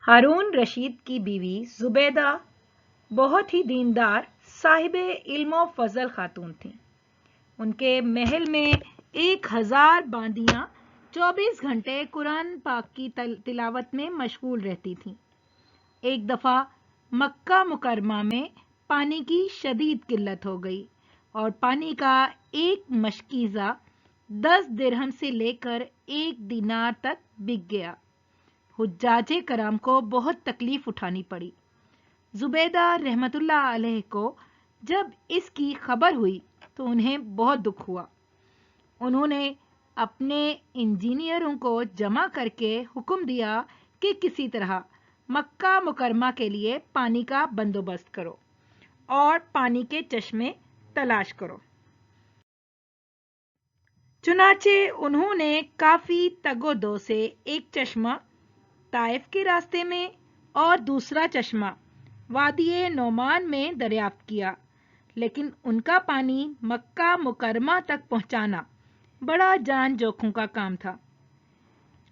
हारून रशीद की बीवी जुबैदा बहुत ही दीनदार साहिब इल्म व फजल खातून थीं। उनके महल में 1000 बांदियां 24 घंटे कुरान पाक की तिलावत में मशगूल रहती थीं। एक दफ़ा मक्का मुकरमा में पानी की शदीद किल्लत हो गई और पानी का एक मशकीज़ा 10 दिरहम से लेकर 1 दिनार तक बिक गया। हुज्जाजे करम को बहुत तकलीफ उठानी पड़ी। जुबैदा रहमतुल्लाह अलैह को जब इसकी खबर हुई तो उन्हें बहुत दुख हुआ। उन्होंने अपने इंजीनियरों को जमा करके हुक्म दिया कि किसी तरह मक्का मुकरमा के लिए पानी का बंदोबस्त करो और पानी के चश्मे तलाश करो। चुनाचे उन्होंने काफी तगोदो से एक चश्मा ताइफ के रास्ते में और दूसरा चश्मा वादिये नोमान में दरियाफ्त किया, लेकिन उनका पानी मक्का मुकरमा तक पहुंचाना बड़ा जान जोखों का काम था।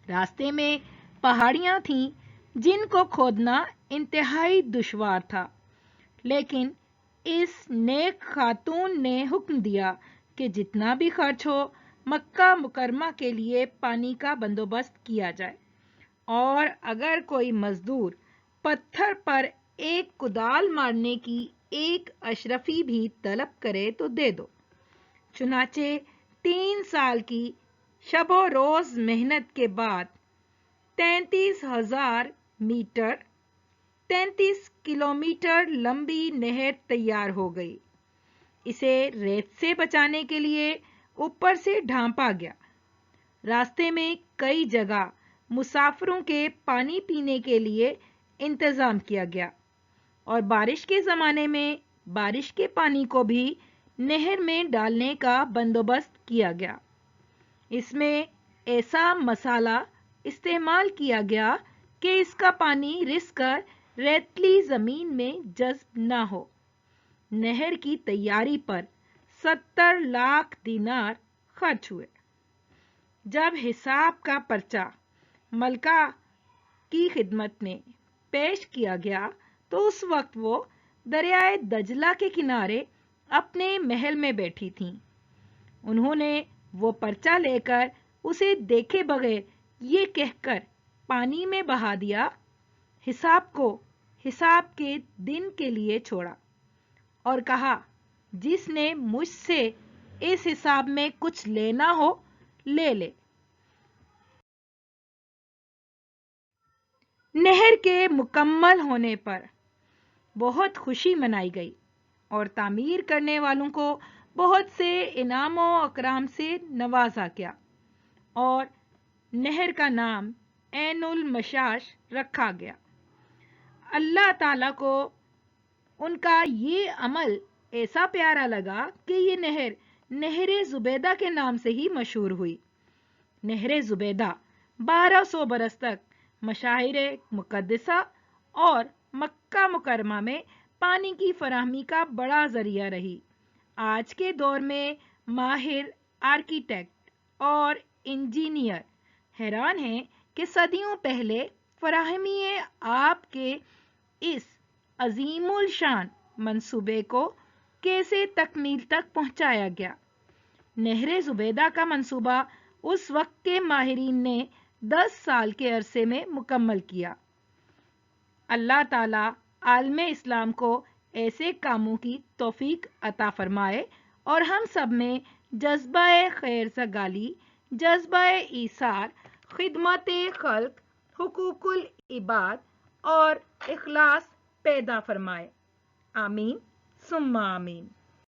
रास्ते में पहाड़ियां थीं जिनको खोदना इंतहाई दुश्वार था, लेकिन इस नेक खातून ने हुक्म दिया कि जितना भी खर्च हो मक्का मुकरमा के लिए पानी का बंदोबस्त किया जाए, और अगर कोई मजदूर पत्थर पर एक कुदाल मारने की एक अशरफी भी तलब करे तो दे दो। चुनाचे 3 साल की शबो रोज मेहनत के बाद 33,000 मीटर 33 किलोमीटर लंबी नहर तैयार हो गई। इसे रेत से बचाने के लिए ऊपर से ढांपा गया। रास्ते में कई जगह मुसाफिरों के पानी पीने के लिए इंतजाम किया गया और बारिश के ज़माने में बारिश के पानी को भी नहर में डालने का बंदोबस्त किया गया। इसमें ऐसा मसाला इस्तेमाल किया गया कि इसका पानी रिस कर रेतली ज़मीन में जज्ब ना हो। नहर की तैयारी पर 70 लाख दिनार खर्च हुए। जब हिसाब का पर्चा मलका की खिदमत में पेश किया गया तो उस वक्त वो दरियाए दजला के किनारे अपने महल में बैठी थीं। उन्होंने वो पर्चा लेकर उसे देखे बगैर ये कहकर पानी में बहा दिया, हिसाब को हिसाब के दिन के लिए छोड़ा, और कहा जिसने मुझसे इस हिसाब में कुछ लेना हो ले ले। नहर के मुकम्मल होने पर बहुत खुशी मनाई गई और तामीर करने वालों को बहुत से इनाम व अकराम से नवाजा गया और नहर का नाम ऐनुल मशाश रखा गया। अल्लाह ताला को उनका ये अमल ऐसा प्यारा लगा कि ये नहर नहरे जुबैदा के नाम से ही मशहूर हुई। नहरे जुबैदा 1200 बरस तक मशाहिरे मुकद्दसा और मक्का मुकरमा में पानी की फराहमी का बड़ा जरिया रही। आज के दौर में माहिर आर्किटेक्ट और इंजीनियर हैरान हैं कि सदियों पहले फराहमी आब के इस अजीमुल शान मंसूबे को कैसे तकमील तक पहुंचाया गया। नहरे जुबैदा का मंसूबा उस वक्त के माहिरीन ने 10 साल के अरसे में मुकम्मल किया। अल्लाह ताला आलम इस्लाम को ऐसे कामों की तौफीक अता फरमाए और हम सब में जज्बा-ए खैर सगाली, जज्बा-ए ईसार, खिदमत-ए खल्क, हुकूकुल इबाद और इखलास पैदा फरमाए। आमीन सुम्मा आमीन।